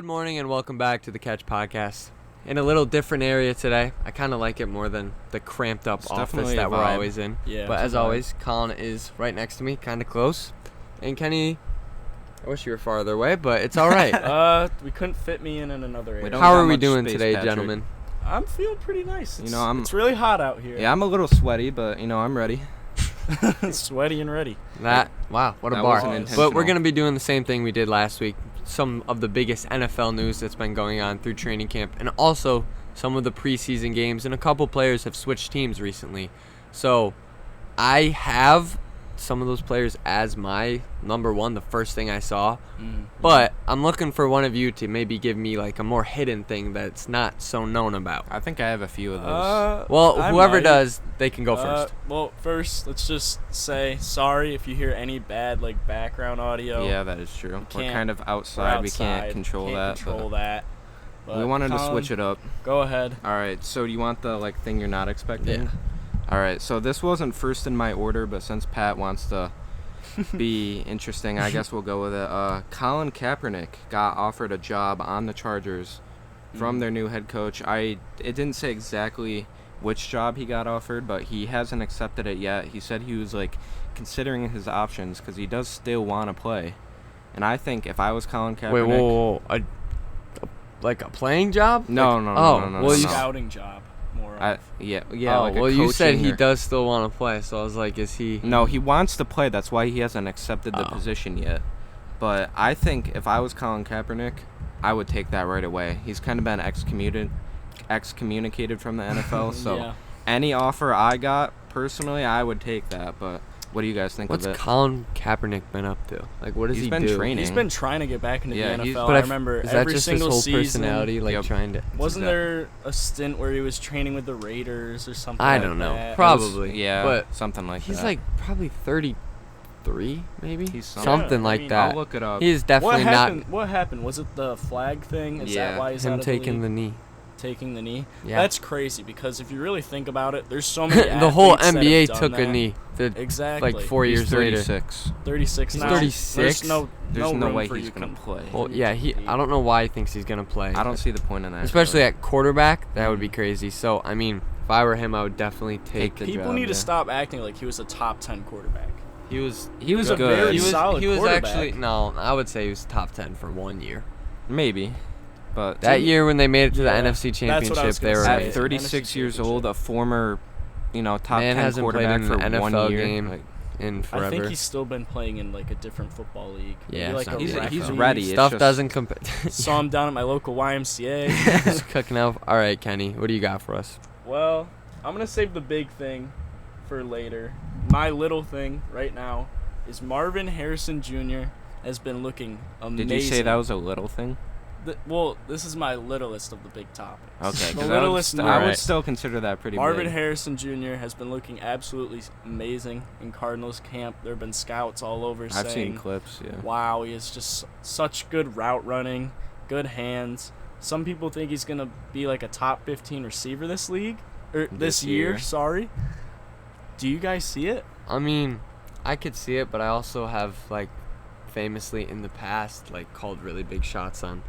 morning and welcome back to the Catch Podcast. In a little different area today. I kind of like it more than the cramped up office that we're always in. Yeah, but as always, Colin is right next to me, kind of close. And Kenny, I wish you were farther away, but it's all right. We couldn't fit me in another area. How are we doing today, gentlemen? I'm feeling pretty nice. It's really hot out here. Yeah, I'm a little sweaty, but I'm ready. Sweaty and ready. Wow, what a that bar. wasn't But we're going to be doing the same thing we did last week. Some of the biggest NFL news that's been going on through training camp, and also some of the preseason games, and a couple players have switched teams recently. So I have some of those players as my number one, the first thing I saw. But I'm looking for one of you to maybe give me like a more hidden thing that's not so known about. I think I have a few of those. Well, whoever does, they can go first. Well, first, let's just say sorry if you hear any bad like background audio. Yeah, that is true. We're kind of outside. We can't control that. But we wanted to Colin, switch it up. Go ahead. All right. So do you want the thing you're not expecting? Yeah. All right. So this wasn't first in my order, but since Pat wants to be interesting, I guess we'll go with it. Colin Kaepernick got offered a job on the Chargers from their new head coach. It didn't say exactly which job he got offered, but he hasn't accepted it yet. He said he was considering his options because he does still want to play. And I think if I was Colin Kaepernick, Wait, like a playing job? No. Well, Scouting job. Yeah. Well, you said he does still want to play, so I was like, is he? No, he wants to play. That's why he hasn't accepted the position yet. But I think if I was Colin Kaepernick, I would take that right away. He's kind of been excommunicated from the NFL, so any offer I got, personally, I would take that. But what do you guys think of it? What's Colin Kaepernick been up to? Like, what does he do? He's been training. He's been trying to get back into the NFL. But I remember is every that just single his whole season. personality, trying to? Wasn't there a stint where he was training with the Raiders or something? I like don't know. that? Probably. But something like that. He's probably 33, maybe. He's something like that. I'll look it up. He is definitely What happened? Was it the flag thing? Is that why he's out him of the taking league? the knee. Taking the knee? Yeah. That's crazy because if you really think about it, there's so many The whole athletes that NBA have done took a that. knee. Exactly. Like 4 years He's later. 36. 36 He's now. 36? There's no room way for he's you going to play. Well, yeah, I don't know why he thinks he's going to play. I don't see the point in that. Especially at quarterback, that would be crazy. So, I mean, if I were him, I would definitely take the People job. need to stop acting like he was a top 10 quarterback. He was good. Very He was solid actually, quarterback. no, I would say he was top 10 for 1 year. Maybe. But That year when they made it to the Yeah, NFC that's what I was Championship, they were gonna at say. 36 years NFC old, a former, top Man 10 hasn't played quarterback in for an 1 NFL year. game in forever. I think he's still been playing in a different football league. Yeah, Maybe sounds a he's rec ready. league. Stuff just- doesn't compare. Saw him down at my local YMCA. Just cooking out. All right, Kenny, what do you got for us? Well, I'm going to save the big thing for later. My little thing right now is Marvin Harrison Jr. has been looking amazing. Did you say that was a little thing? This is my littlest of the big topics. Okay, The 'cause littlest. I would still consider that pretty Marvin big. Harrison Jr. has been looking absolutely amazing in Cardinals camp. There have been scouts all over saying, I've seen clips, yeah. wow, he is just such good route running, good hands. Some people think he's going to be like a top 15 receiver this year. Sorry. Do you guys see it? I mean, I could see it, but I also have famously in the past called really big shots on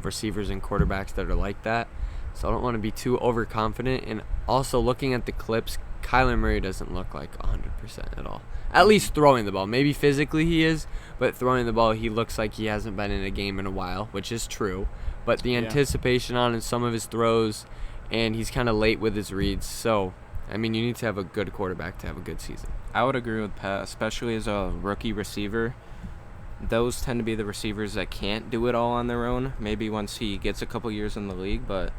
receivers and quarterbacks that are like that. So I don't want to be too overconfident. And also looking at the clips, Kyler Murray doesn't look like 100% at all. At least throwing the ball. Maybe physically he is, but throwing the ball he looks like he hasn't been in a game in a while, which is true. But the anticipation on some of his throws, and he's kind of late with his reads. So, I mean, you need to have a good quarterback to have a good season. I would agree with Pat, especially as a rookie receiver. Those tend to be the receivers that can't do it all on their own, maybe once he gets a couple years in the league, but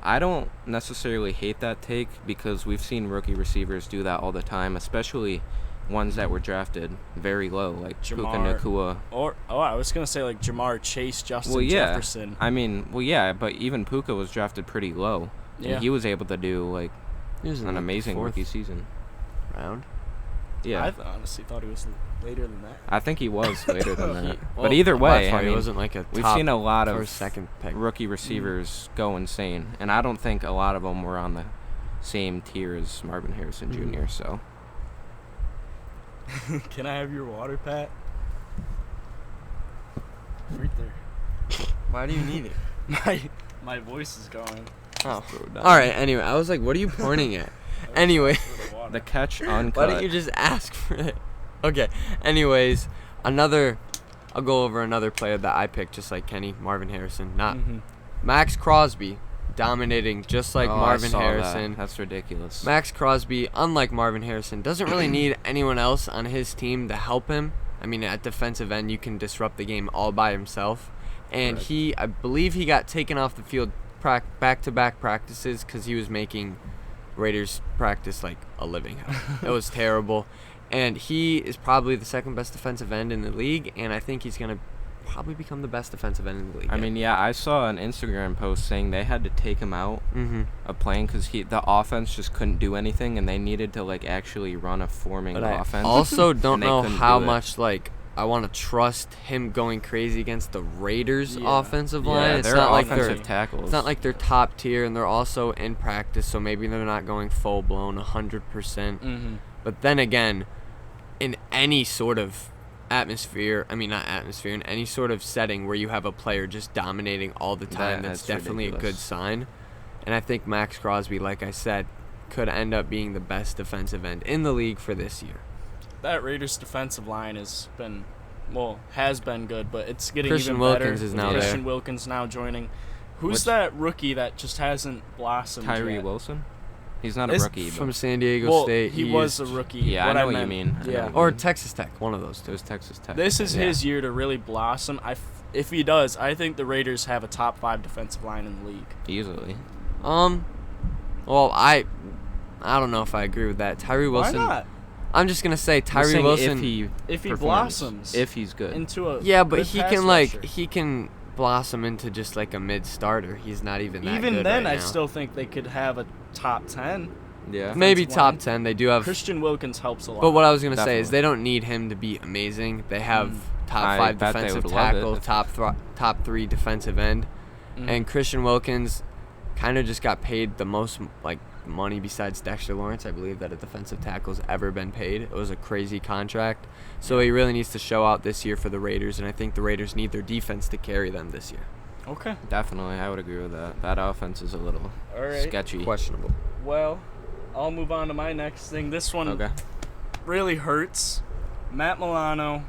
I don't necessarily hate that take because we've seen rookie receivers do that all the time, especially ones that were drafted very low, like Puka Nacua. I was going to say Jamar Chase, Justin Jefferson. I mean, but even Puka was drafted pretty low. Yeah. And he was able to do He was in an amazing rookie season. Round? Yeah. I honestly thought he was later than that. I think he was later than that. Well, but either way, he I mean, wasn't a we've top seen a lot of first, second pick. rookie receivers go insane, and I don't think a lot of them were on the same tier as Marvin Harrison Jr. So, Can I have your water, Pat? Right there. Why do you need it? My voice is going. Oh. Throw it down. All right. Anyway, I was like, what are you pointing at? Anyway. The catch uncut. Why don't you just ask for it? Okay. Anyways, I'll go over another player that I picked, just like Kenny, Marvin Harrison. Not Max Crosby, dominating just like Marvin I saw Harrison. That's ridiculous. Max Crosby, unlike Marvin Harrison, doesn't really need anyone else on his team to help him. I mean, at defensive end, you can disrupt the game all by himself. And Correct. I believe he got taken off the field back-to-back practices because he was making Raiders practice like a living hell. It was terrible. And he is probably the second best defensive end in the league, and I think he's going to probably become the best defensive end in the league. I mean, yeah, I saw an Instagram post saying they had to take him out of playing because the offense just couldn't do anything, and they needed to like actually run a forming But offense. I also don't and they know couldn't how do it. much like I want to trust him going crazy against the Raiders offensive line. Yeah, It's they're not like offensive they're tackles. It's not like they're top tier, and they're also in practice, so maybe they're not going full blown 100%. But then again, in any sort of in any sort of setting where you have a player just dominating all the time, that's definitely a good ridiculous. sign. And I think Max Crosby, like I said, could end up being the best defensive end in the league for this year. That Raiders defensive line has been good, but it's getting Christian even better. Wilkins is now Christian there. Wilkins now joining. Who's Which- that rookie that just hasn't blossomed Tyree yet? Wilson. He's not a Is- rookie, From but San Diego Well, State. he was a rookie. Yeah, what I know what you meant. mean. I know Yeah. what you Or mean. Texas Tech, one of those It two. was Texas Tech. This is Yeah. his year to really blossom. If he does, I think the Raiders have a top 5 defensive line in the league. Easily. Well, I don't know if I agree with that. Tyree Wilson. Why not? I'm just gonna say I'm Tyree saying Wilson. If he performs, blossoms if he's good. into a Yeah, but good he pass can rusher. he can blossom into just like a mid starter. He's not even that Even good then, right I now. still think they could have a top 10. Yeah. Maybe defensive top line. 10. They do have. Christian Wilkins helps a lot. But what I was gonna say is Definitely. they don't need him to be amazing. They have top I 5 bet they defensive would love it tackle, if- top 3 defensive end, and Christian Wilkins kind of just got paid the most like money besides Dexter Lawrence. I believe that a defensive tackle's ever been paid. It was a crazy contract. So he really needs to show out this year for the Raiders, and I think the Raiders need their defense to carry them this year. Okay. Definitely, I would agree with that. That offense is a little All right. sketchy. Questionable. Well, I'll move on to my next thing. This one Okay. really hurts. Matt Milano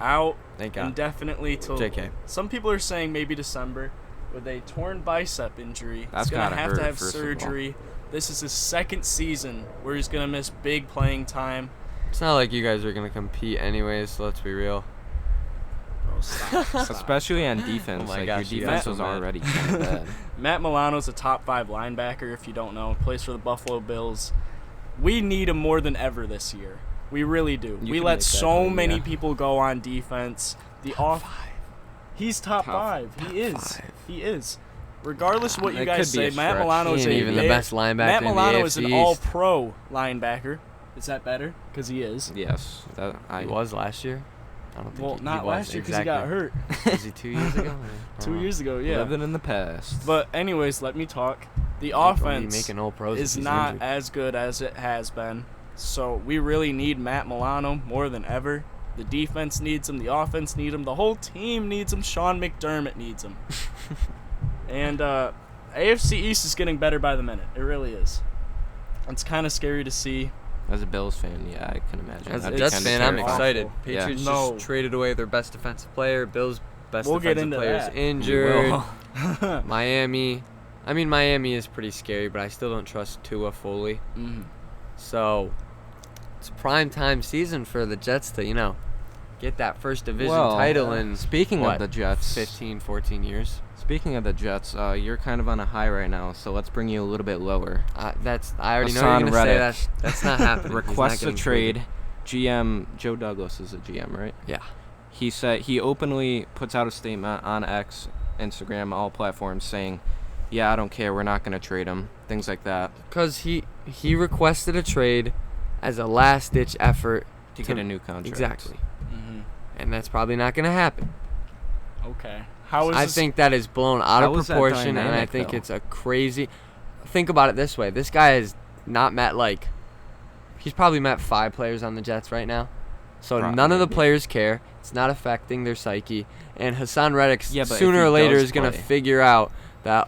out Thank God. indefinitely till JK. some people are saying maybe December with a torn bicep injury. That's he's gonna gotta have hurt, to have first of all. surgery. This is his second season where he's gonna miss big playing time. It's not like you guys are gonna compete anyways, so let's be real. Oh, stop. Especially on defense. Oh my like gosh, your you defense guys was so mad. already kind of bad. Matt Milano's a top 5 linebacker, if you don't know. Plays for the Buffalo Bills. We need him more than ever this year. We really do. You We can let make that so claim, many yeah. people go on defense. He's top 5. He is. 5. He is. Regardless of what you It guys could be say, a Matt stretch. Milano He is ain't a even the best linebacker Matt in the Milano is AFC an East. all-pro linebacker. Is that better? Because he is. Yes. He was last year. I don't think Well, he not was, last year because he got hurt. Was he 2 years ago? 2 years ago, yeah. Living in the past. But anyways, let me talk. The Offense offense making all pros if is he's not injured. as good as it has been. So we really need Matt Milano more than ever. The defense needs him. The offense needs him. The whole team needs him. Sean McDermott needs him. And AFC East is getting better by the minute. It really is. It's kind of scary to see. As a Bills fan, yeah, I can imagine. As a That'd be Jets kinda fan, I'm terrifying. excited. Awful. Patriots Yeah. No. just traded away their best defensive player. Bills' best We'll get defensive into player is that. injured. We will. Miami. I mean, Miami is pretty scary, but I still don't trust Tua fully. So it's prime time season for the Jets to, get that first division title in speaking what, of the Jets, 15, 14 years. Speaking of the Jets, you're kind of on a high right now, so let's bring you a little bit lower. I already know Hassan you're going to say Reddick that. That's not happening. He's not Requests a getting trade. traded. GM Joe Douglas is a GM, right? Yeah. He said he openly puts out a statement on X, Instagram, all platforms saying, "Yeah, I don't care. We're not going to trade him." Things like that Because he requested a trade as a last-ditch effort to get a new contract. Exactly. And that's probably not going to happen. Okay. How is I this? think that is blown out How of is that proportion, and I dynamic, think though? it's a crazy. Think about it this way: this guy has not met he's probably met 5 players on the Jets right now, so none of the Probably. players care. It's not affecting their psyche. And Hassan Reddick Yeah, but if sooner he or later does is going to play- figure out that,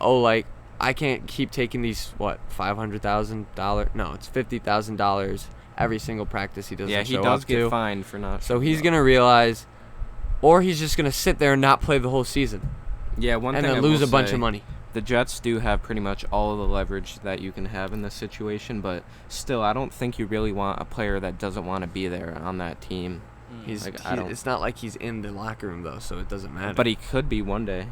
I can't keep taking these, $500,000? No, it's $50,000 every single practice he doesn't Yeah, he show does up get to. fined for not. So he's showing going to realize, or he's just going to sit there and not play the whole season up. Yeah, one and thing then I lose will a bunch say, of money. The Jets do have pretty much all of the leverage that you can have in this situation, but still, I don't think you really want a player that doesn't want to be there on that team. It's not like he's in the locker room, though, so it doesn't matter. But he could be one day.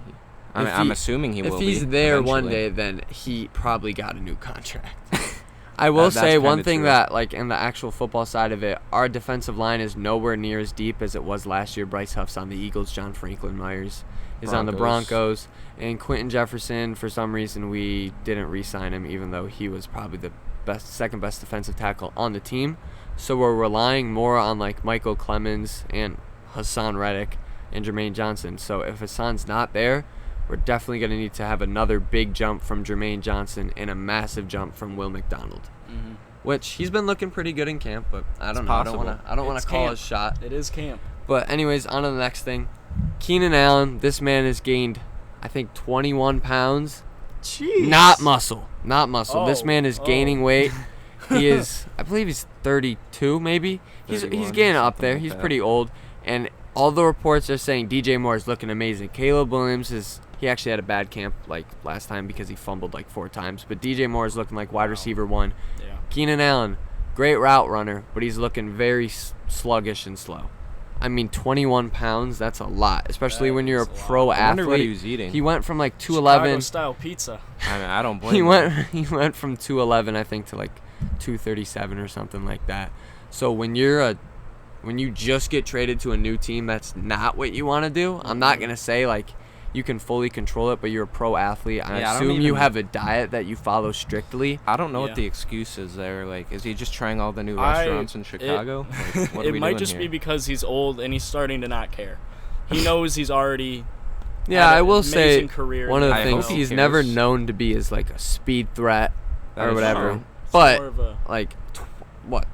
If I'm he- assuming he will be. If he's there one eventually. day, then he probably got a new contract. I will That's say one kinda thing true. that, in the actual football side of it, our defensive line is nowhere near as deep as it was last year. Bryce Huff's on the Eagles. John Franklin Myers is on the Broncos. And Quentin Jefferson, for some reason, we didn't re-sign him, even though he was probably the second best defensive tackle on the team. So we're relying more on, Michael Clemens and Hassan Reddick and Jermaine Johnson. So if Hassan's not there, we're definitely going to need to have another big jump from Jermaine Johnson and a massive jump from Will McDonald. Mm-hmm. Which he's been looking pretty good in camp, but I don't know. possible. I don't want It's to call camp. his shot. It is camp. But anyways, on to the next thing. Keenan Allen, this man has gained, I think, 21 pounds. Jeez. Not muscle. This Oh, man is gaining weight. He is, I believe he's 32 maybe. He's 31, getting up something there. like He's that. pretty old. And all the reports are saying DJ Moore is looking amazing. Caleb Williams he actually had a bad camp last time because he fumbled 4 times. But DJ Moore is looking like wide receiver 1. Yeah. Keenan Allen, great route runner, but he's looking very sluggish and slow. I mean, 21 pounds, that's a lot, especially That when you're a is a lot. pro I wonder athlete. what he was eating. He went from Chicago 211. style pizza. I mean, I don't blame He him. went from 211, I think, to 237 or something like that. So when you just get traded to a new team, that's not what you want to do. I'm not gonna say you can fully control it, but you're a pro athlete. I Yeah, I don't assume you even- have a diet that you follow strictly. I don't know Yeah. what the excuse is there. Is he just trying all the new I- restaurants in Chicago? What are It we might doing just here? be because he's old and he's starting to not care. He knows he's already Yeah, had I an will say amazing career one of the I things hope he he's never cares. known to be is a speed threat That or is whatever. true. But more of a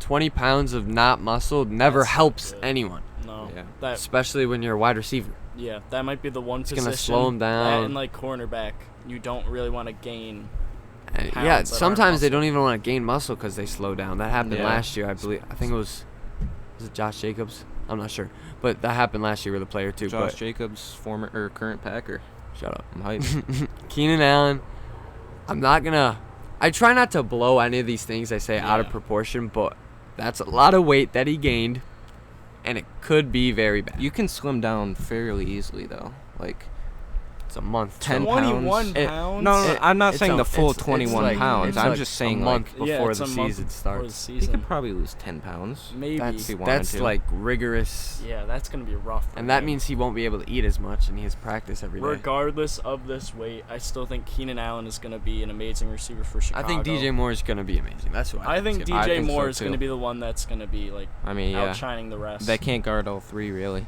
20 pounds of not muscle never That's not helps good. anyone, no. Yeah. That especially when you're a wide receiver. that might be the one It's position. gonna slow him down. That and cornerback, you don't really want to gain. And Pounds yeah, that sometimes aren't they muscle. don't even want to gain muscle because they slow down. That happened Yeah. last year, I believe. I think was it Josh Jacobs? I'm not sure, but that happened last year with a player too. Josh But Jacobs, former or current Packer. shut up. I'm hyped. Keenan Allen, I try not to blow any of these things I say out of Yeah. proportion, but that's a lot of weight that he gained, and it could be very bad. You can slim down fairly easily though. It's a month. 10 21 It- pounds. No, I'm not It's saying a- the full it's 21 pounds. it's I'm just saying a month Yeah, before it's the a month season before the starts. he season. could probably lose 10 pounds. Maybe. That's he wanted that's to. rigorous, Yeah, that's gonna be rough. for and that him. means he won't be able to eat as much, and he has practice every day. regardless of this weight, I still think Keenan Allen is gonna be an amazing receiver for I Chicago. think DJ Moore is gonna be amazing. That's what I think it's gonna I DJ think Moore so, is too. gonna be the one that's gonna be I mean, yeah. outshining the rest. They can't guard all three, really.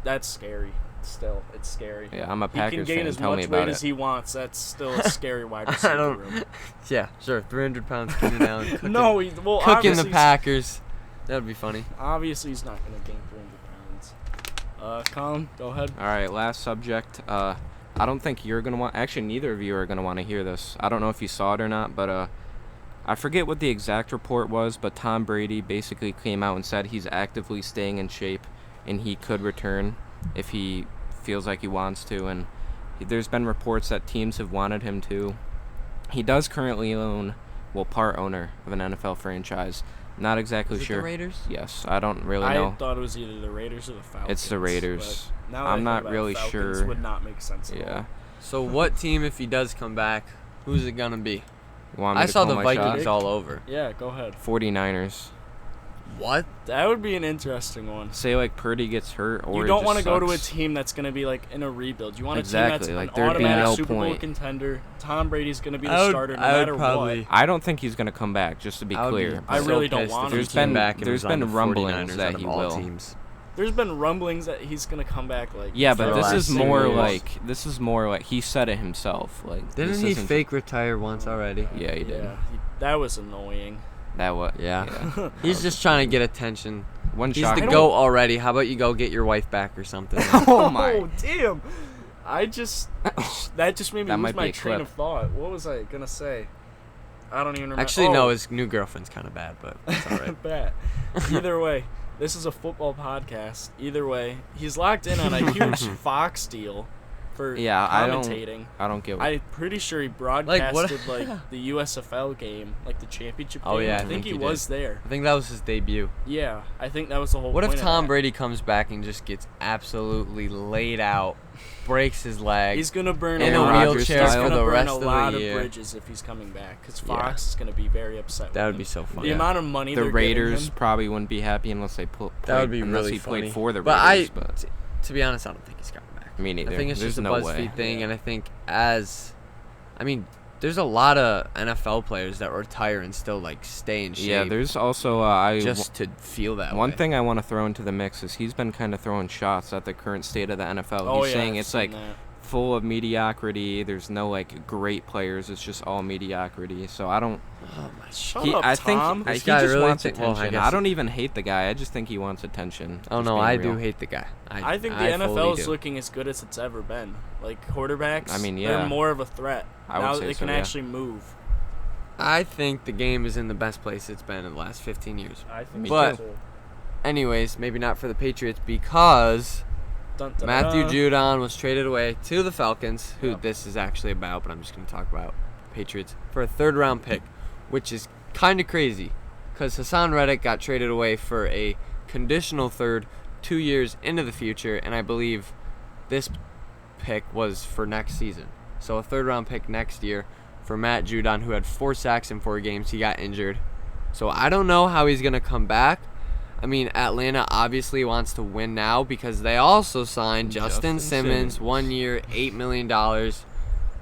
That's scary. Still, it's scary. Yeah, I'm a He can Packers gain fan. as Tell me much about weight it. as he wants. That's still a scary wide I receiver don't- room. Yeah, sure. 300 pounds Keenan Allen cooking, No, cooking the obviously, Packers. That would be funny. obviously he's not gonna gain 300 pounds. Colin, go ahead. All right, last subject. I don't think you're gonna want. Actually, neither of you are gonna want to hear this. I don't know if you saw it or not, but I forget what the exact report was. But Tom Brady basically came out and said he's actively staying in shape, and he could return if he feels like he wants to. And there's been reports that teams have wanted him to. He does currently own, part owner of an NFL franchise. Not exactly Is it sure. the Raiders? Yes, I don't really I know. thought it was either the Raiders or the Falcons. It's the Raiders. but now that I I'm think not about it, really Falcons sure. Would not make sense at Yeah. all. So what team, if he does come back, who's it gonna be? You want me I to saw call the my Vikings shot? all over. Yeah, go ahead. 49ers. What? That would be an interesting one. Say Purdy gets hurt, or You don't want to go to a team that's going to be in a rebuild. You want a Exactly, team that's there'd an be automatic no Super Bowl point. contender. Tom Brady's going to be the starter no matter what. I don't think he's gonna come back. Just to be clear, I really don't want him There's to. been back. And there's was on been the rumblings 49ers that out of he all will. Teams. There's been rumblings that he's going to come back. Yeah, for but the this last is 6 more years. he said it himself. Didn't this he isn't- fake retire once already? Yeah, he did. That was annoying. That what? Yeah. He's just trying to get attention. one He's shock. the GOAT already. How about you go get your wife back or something? Oh my! Oh damn! That just made me That lose might be my a train clip. of thought. What was I gonna say? I don't even remember. Actually, no, his new girlfriend's kind of bad, but it's all right. Bet. Either way, this is a football podcast. Either way, he's locked in on a huge Fox deal for commentating. I don't get. I'm pretty sure he broadcasted what- the USFL game, like the championship Oh, game. yeah, I think he did. was there. I think that was his debut. Yeah, I think that was the whole What point if of Tom that. Brady comes back and just gets absolutely laid out, breaks his leg? He's gonna burn in a a lot. wheelchair He's for gonna the burn rest a of the lot of year. bridges if he's coming back, because Yeah. Fox is gonna be very upset. That with would him. be so funny. The Yeah. amount of money The they're Raiders giving him, probably wouldn't be happy unless they That would be unless really he played funny. for the But Raiders. But to be honest, I don't think he's coming back. me neither. I think it's There's just a no BuzzFeed way. thing, Yeah. and I think there's a lot of NFL players that retire and still like stay in shape. Yeah, there's also just to feel that one way. thing I want to throw into the mix is he's been kind of throwing shots at the current state of the NFL. Oh, He's yeah, saying I've it's seen like that. full of mediocrity. There's no like great players. It's just all mediocrity. So I don't. Oh my Shut He, up, I think Tom. he This guy just really wants think- well, I attention. guess I don't even hate the guy. I just think he wants attention. Oh just no, being I real. do hate the guy. I think the fully NFL is do. looking as good as it's ever been. Like quarterbacks, I mean, they're yeah. more of a threat I would now say that they so, can yeah. actually move. I think the game is in the best place it's been in the last 15 years. I think Me But- so. Anyways, maybe not for the Patriots because Dun, dun, Matthew dun. Judon was traded away to the Falcons, who Yep. this is actually about, but I'm just going to talk about Patriots, for a third-round pick, which is kind of crazy because Hassan Reddick got traded away for a conditional third 2 years into the future, and I believe this pick was for next season. So a third-round pick next year for Matt Judon, who had 4 sacks in 4 games. He got injured. So I don't know how he's going to come back. I mean, Atlanta obviously wants to win now because they also signed Justin Simmons, 1 year, $8 million.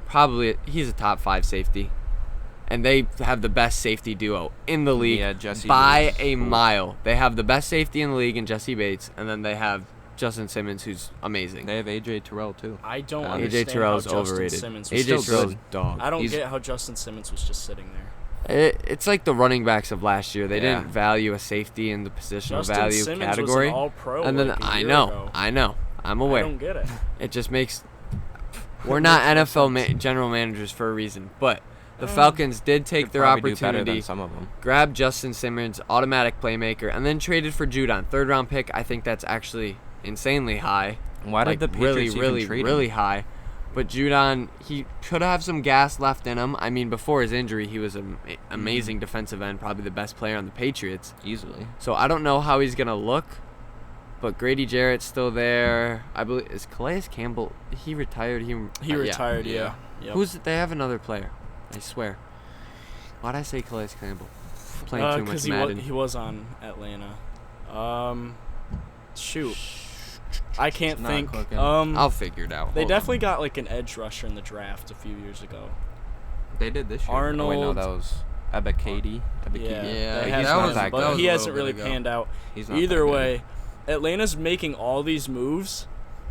Probably, he's a top 5 safety. And they have the best safety duo in the league Yeah, Jesse by Bates. a mile. They have the best safety in the league in Jesse Bates, and then they have Justin Simmons, who's amazing. They have AJ Terrell too. I don't AJ understand Terrell's how Justin overrated. Simmons was AJ still Terrell's good. dog. I don't He's- get how Justin Simmons was just sitting there. It's like the running backs of last year. They Yeah. didn't value a safety in the positional Justin value Simmons category. was an all-pro. And then like a I year know, ago. I'm I aware. don't get it. It just makes we're not Makes no NFL sense. general managers for a reason. But the Falcons did take Could their probably do better than opportunity, some of them. grabbed Justin Simmons, automatic playmaker, and then traded for Judon, third round pick. I think that's actually insanely high. Why did Like, the Patriots really, even trade really him? high? But Judon, he could have some gas left in him. I mean, before his injury, he was an amazing defensive end, probably the best player on the Patriots. Easily. So I don't know how he's gonna look, but Grady Jarrett's still there. I believe is Calais Campbell. He retired. He He retired, yeah. Yep. Who's they have another player? I swear. Why'd I say Calais Campbell? Playing too much Madden. he was on Atlanta. Shoot. I can't not think. clicking. I'll figure it out. They Hold definitely got like an edge rusher in the draft a few years ago. They did this year. Arnold. Oh, wait, no, that was Ebekadi. Yeah, Yeah, they he's had not him, that but good. he That was a hasn't little really bit ago. panned out. He's not Either that good. way, Atlanta's making all these moves,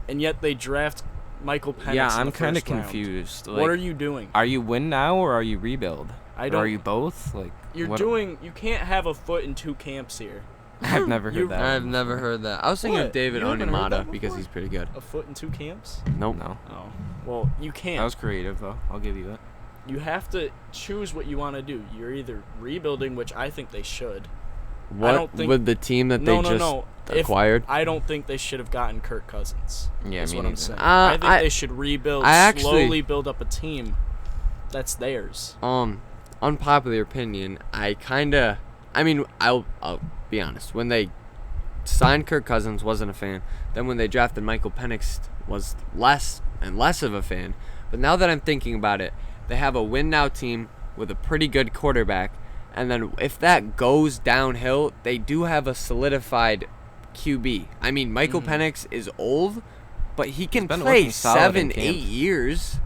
and yet they draft Michael Penix. Yeah, in I'm the kind of first round. confused. What are you doing? Are you win now or are you rebuild? I Or don't. are you both? Like You're what- doing. You can't have a foot in two camps here. I've never heard you- that. I've never heard that. I was thinking What? of David You haven't heard that Onimata because before? he's pretty good. A foot in two camps? Nope. No, Oh, well, you can't. that was creative though. I'll give you it. You have to choose what you want to do. You're either rebuilding, which I think they should. What don't think- with the team that No, they no, just no. If- acquired? I don't think they should have gotten Kirk Cousins. Yeah, is me what I'm neither. saying. Uh, I think I- they should rebuild, I actually- slowly build up a team that's theirs. Unpopular opinion. I'll be honest. When they signed Kirk Cousins, wasn't a fan. Then when they drafted Michael Penix, was less and less of a fan. But now that I'm thinking about it, they have a win now team with a pretty good quarterback. And then if that goes downhill, they do have a solidified QB. I mean, Michael Penix is old, but he can been play looking solid in 7-8 camp. years.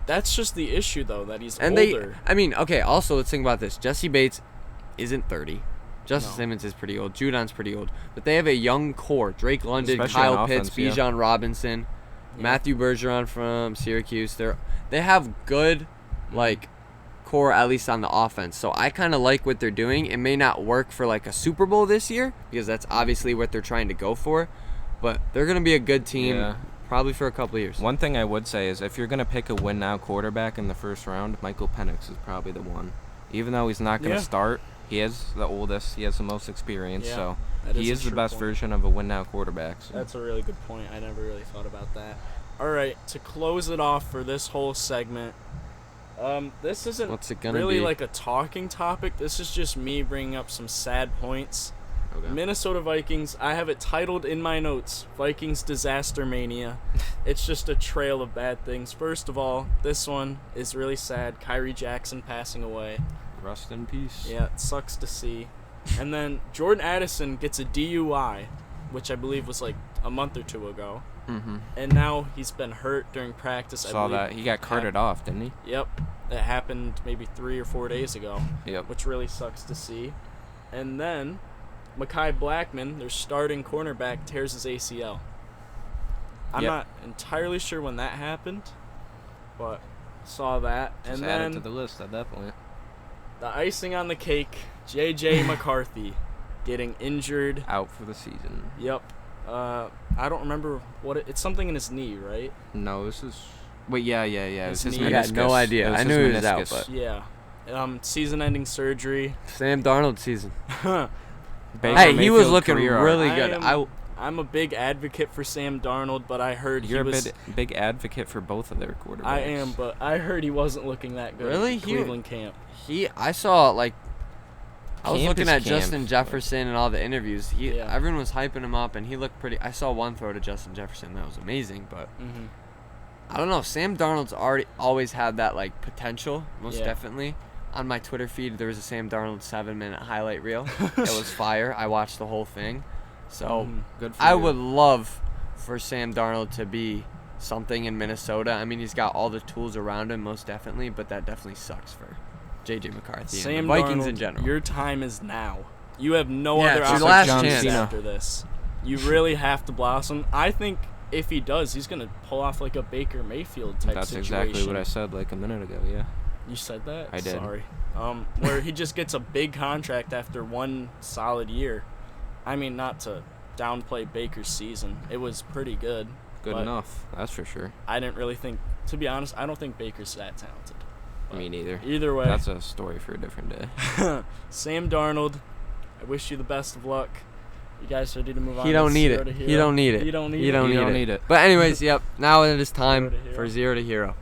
That's just the issue, though, that he's And older. okay, also let's think about this. Jesse Bates isn't 30. Justin No. Simmons is pretty old. Judon's pretty old. But they have a young core. Drake London, Especially Kyle on Pitts, offense, yeah. Bijan Robinson, Matthew Bergeron from Syracuse. They have good, core, at least on the offense. So I kind of like what they're doing. It may not work for like a Super Bowl this year because that's obviously what they're trying to go for, but they're going to be a good team probably for a couple of years. One thing I would say is if you're going to pick a win-now quarterback in the first round, Michael Penix is probably the one. Even though he's not going to start, he is the oldest, he has the most experience, so he is the best version of a win-now quarterback. So. That's a really good point. I never really thought about that. All right, to close it off for this whole segment, this isn't really like a talking topic. This is just me bringing up some sad points. Okay. Minnesota Vikings, I have it titled in my notes, Vikings Disaster Mania. It's just a trail of bad things. First of all, this one is really sad. Kyrie Jackson passing away. Rest in peace. Yeah, it sucks to see. And then Jordan Addison gets a DUI, which I believe was like a month or two ago. Mm-hmm. And now he's been hurt during practice. Saw that. He got carted off, didn't he? Yep. It happened maybe 3 or 4 days ago. Yep. Which really sucks to see. And then Mekhi Blackman, their starting cornerback, tears his ACL. I'm not entirely sure when that happened, but saw that. Just and add then it to the list at that point. the icing on the cake, J.J. McCarthy getting injured. Out for the season. Yep. I don't remember what it's something in his knee, right? No, this is. Wait, yeah. It was his knee. I got meniscus. no idea. It was I his knew he was out, meniscus. but Yeah. Season-ending surgery. Sam Darnold season. Baker Hey, he was Mayfield looking career arc. really good. I'm a big advocate for Sam Darnold, but I heard You're he was. a big advocate for both of their quarterbacks. I am, but I heard he wasn't looking that good. Really? In Cleveland camp. I saw like I was Camp looking is at camp, Justin but- Jefferson and all the interviews. Yeah. Everyone was hyping him up, and he looked pretty. I saw one throw to Justin Jefferson that was amazing, but Mm-hmm. I don't know. Sam Darnold's always had that like potential, most Yeah. definitely. On my Twitter feed, there was a Sam Darnold 7-minute highlight reel. It was fire. I watched the whole thing. So Good for I you. would love for Sam Darnold to be something in Minnesota. I mean, he's got all the tools around him, most definitely, but that definitely sucks for J.J. McCarthy Sam and the Vikings Darnold, in general. your time is now. You have no Yeah, other it's your opportunities last chance. after this. You really have to blossom. I think if he does, he's gonna pull off like a Baker Mayfield type That's situation. exactly what I said like a minute ago. Yeah. You said that? I did. Sorry. Where he just gets a big contract after one solid year. I mean, not to downplay Baker's season. It was pretty good. Good but enough. That's for sure. I didn't really think, to be honest, I don't think Baker's that talented. Me neither. Either way. That's a story for a different day. Sam Darnold, I wish you the best of luck. You guys ready to move on? He don't to need Zero it. to Hero? He don't need it. You don't need He it. don't You need don't it. need it. But anyways, yep. Now it is time Zero to Hero. for Zero to Hero.